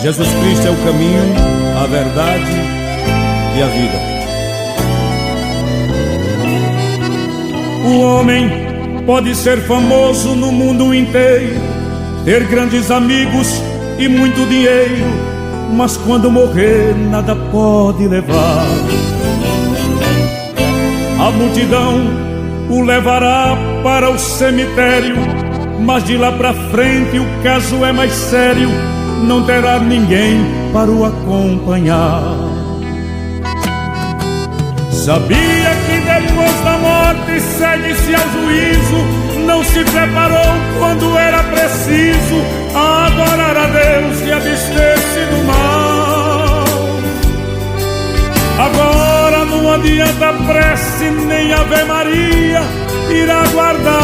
Jesus Cristo é o caminho, a verdade e a vida. O homem pode ser famoso no mundo inteiro, ter grandes amigos e muito dinheiro, mas quando morrer nada pode levar. A multidão o levará para o cemitério, mas de lá pra frente o caso é mais sério, não terá ninguém para o acompanhar. Sabia que depois da morte segue-se ao juízo, não se preparou quando era preciso a adorar a Deus e abster-se do mal. Agora não adianta prece nem Ave Maria, irá guardar